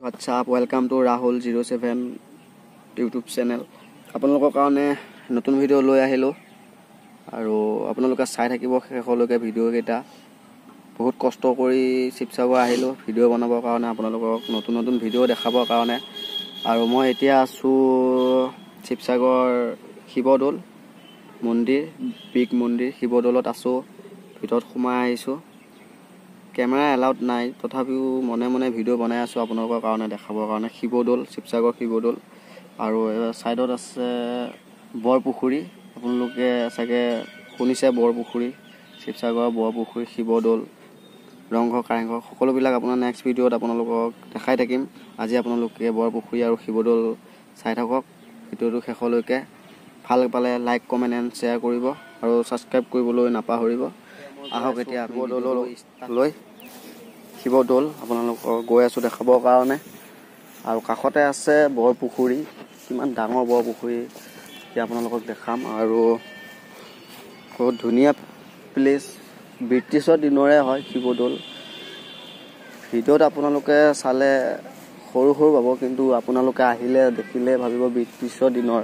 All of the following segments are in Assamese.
WhatsApp, welcome to Rahul 07 YouTube channel. আপোনালোকৰ কাৰণে নতুন ভিডিও লৈ আহিলো আৰু আপোনালোকে চাই থাকিব শেষলৈকে ভিডিও কেইটা বহুত কষ্ট কৰি শিৱসাগৰ আহিলো ভিডিও বনাবৰ কাৰণে আপোনালোকক নতুন নতুন ভিডিও দেখাবৰ কাৰণে আৰু মই এতিয়া আছো শিৱসাগৰ শিৱদৌল মন্দিৰ বিগ মন্দিৰ শিৱদৌলত আছো ভিতৰত সোমাই আহিছো কেমেৰা এলাউড নাই তথাপিও মনে মনে ভিডিও বনাই আছো আপোনালোকৰ কাৰণে দেখাবৰ কাৰণে শিৱদৌল শিৱসাগৰ শিৱদৌল আৰু সাইডত আছে বৰপুখুৰী আপোনালোকে চাগে শুনিছে বৰপুখুৰী শিৱসাগৰ বৰপুখুৰী শিৱদৌল ৰংঘৰ কাৰেংঘৰ সকলোবিলাক আপোনাৰ নেক্সট ভিডিওত আপোনালোকক দেখাই থাকিম আজি আপোনালোকে বৰপুখুৰী আৰু শিৱদৌল চাই থাকক ভিডিওটো শেষলৈকে ভাল পালে লাইক কমেন্ট এণ্ড শ্বেয়াৰ কৰিব আৰু সাবস্ক্ৰাইব কৰিবলৈ নাপাহৰিব আহক এতিয়া শিৱদৌললৈ শিৱদৌল আপোনালোকক গৈ আছো দেখাবৰ কাৰণে আৰু কাষতে আছে বৰপুখুৰী কিমান ডাঙৰ বৰপুখুৰী এতিয়া আপোনালোকক দেখাম আৰু বহুত ধুনীয়া প্লেচ ব্ৰিটিছৰ দিনৰে হয় শিৱদৌল ভিডিওত আপোনালোকে চালে সৰু সৰু পাব কিন্তু আপোনালোকে আহিলে দেখিলে ভাবিব ব্ৰিটিছৰ দিনৰ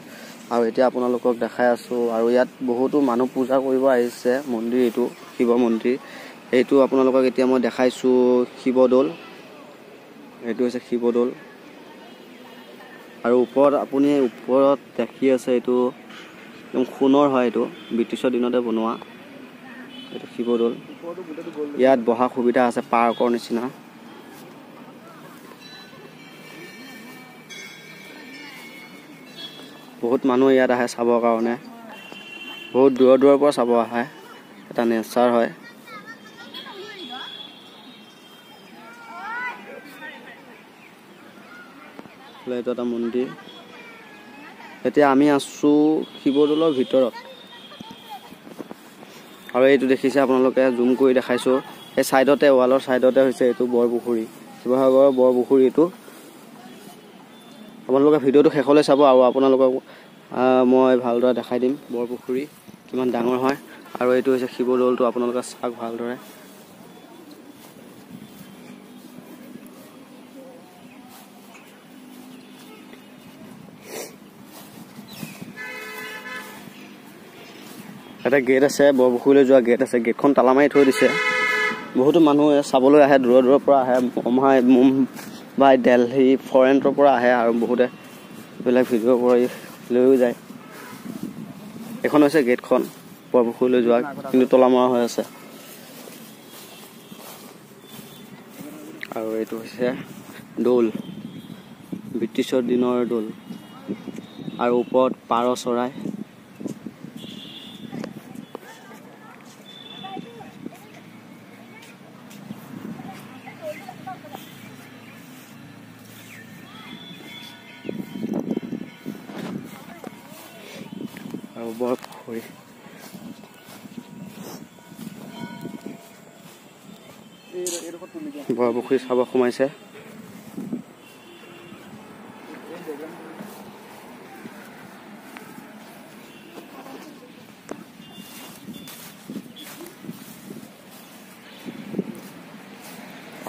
আৰু এতিয়া আপোনালোকক দেখাই আছো আৰু ইয়াত বহুতো মানুহ পূজা কৰিব আহিছে মন্দিৰ এটো শিৱ মন্দিৰ এইটো আপোনালোকক এতিয়া মই দেখাইছো শিৱদৌল এইটো হৈছে শিৱদৌল আৰু ওপৰত আপুনি ওপৰত দেখি আছে এইটো একদম সোণৰ হয় এইটো ব্ৰিটিছৰ দিনতে বনোৱা এইটো শিৱদৌল ইয়াত বহা সুবিধা আছে পাৰ্কৰ নিচিনা বহুত মানুহ ইয়াত আহে চাবৰ কাৰণে বহুত দূৰৰ দূৰৰ পৰা চাব আহে এটা নেচাৰ হয় এইটো এটা মন্দিৰ এতিয়া আমি আছো শিৱদৌলৰ ভিতৰত আৰু এইটো দেখিছে আপোনালোকে জুম কৰি দেখাইছো এই সাইডতে ওয়ালৰ সাইডতে হৈছে এইটো বৰপুখুৰী শিৱসাগৰৰ বৰপুখুৰী এইটো আপোনালোকে ভিডিওটো শেষলৈ চাব আৰু আপোনালোকক মই ভালদৰে দেখাই দিম বৰপুখুৰী কিমান ডাঙৰ হয় আৰু এইটো হৈছে শিৱদৌলটো আপোনালোকে চাওক ভালদৰে এটা গেট আছে বৰপুখুৰীলৈ যোৱা গেট আছে গেটখন তালা মাৰি থৈ দিছে বহুতো মানুহ চাবলৈ আহে দূৰৰ দূৰৰ পৰা আহে মুম্বাই দিল্লী ফৰেনৰ পৰা আহে আৰু বহুতে বেলেগ ভিডিও কৰি লৈও যায় এখন হৈছে গেটখন বৰপুখুৰীলৈ যোৱা কিন্তু তলা মৰা হৈ আছে আৰু এইটো হৈছে দৌল ব্ৰিটিছৰ দিনৰ দৌল আৰু ওপৰত পাৰ চৰাই আৰু বৰপুখুৰী বৰপুখুৰী চাব সোমাইছে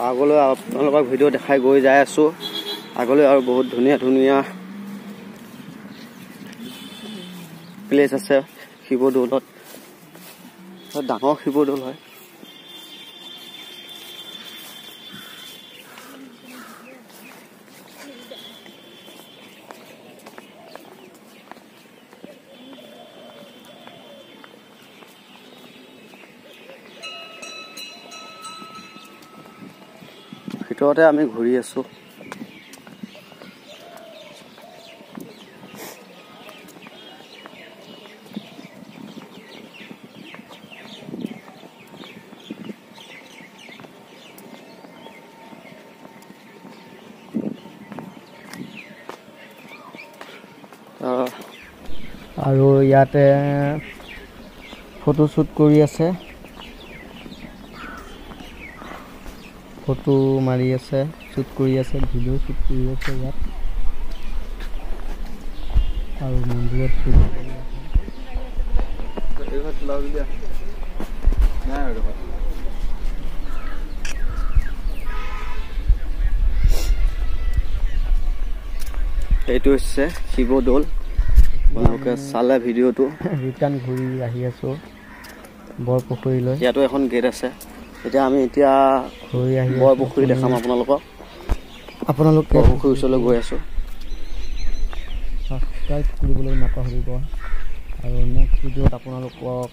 আগলৈ আপোনালোকক ভিডিও দেখাই গৈ যাই আছো আগলৈ আৰু বহুত ধুনীয়া ধুনীয়া প্লেচ আছে শিৱদৌলত ডাঙৰ শিৱদৌল হয় ভিতৰতে আমি ঘূৰি আছো আৰু ইয়াতে ফটো শ্বুট কৰি আছে ফটো মাৰি আছে শ্বুট কৰি আছে ভিডিও শ্বুট কৰি আছে ইয়াত আৰু মন্দিৰত শ্বুট কৰি আছে এইটো হৈছে শিৱদৌল আপোনালোকে চালে ভিডিঅ'টো ৰিটাৰ্ণ ঘূৰি আহি আছোঁ বৰপুখুৰীলৈ ইয়াতো এখন গেট আছে এতিয়া আমি ঘূৰি আহি বৰপুখুৰী দেখাম আপোনালোকক বৰপুখুৰীৰ ওচৰলৈ গৈ আছোঁ ছাবস্ক্ৰাইব কৰিবলৈ নাপাহৰিব আৰু নেক্সট ভিডিঅ'ত আপোনালোকক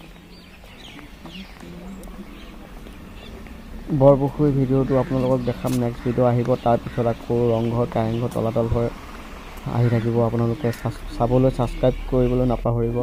বৰপুখুৰী ভিডিঅ'টো আপোনালোকক দেখাম নেক্সট ভিডিঅ' আহিব তাৰপিছত আকৌ ৰংঘৰ কাৰেংঘৰ তলাতল ঘৰ আহি থাকিব আপোনালোকে চাবলৈ ছাবস্ক্ৰাইব কৰিবলৈ নাপাহৰিব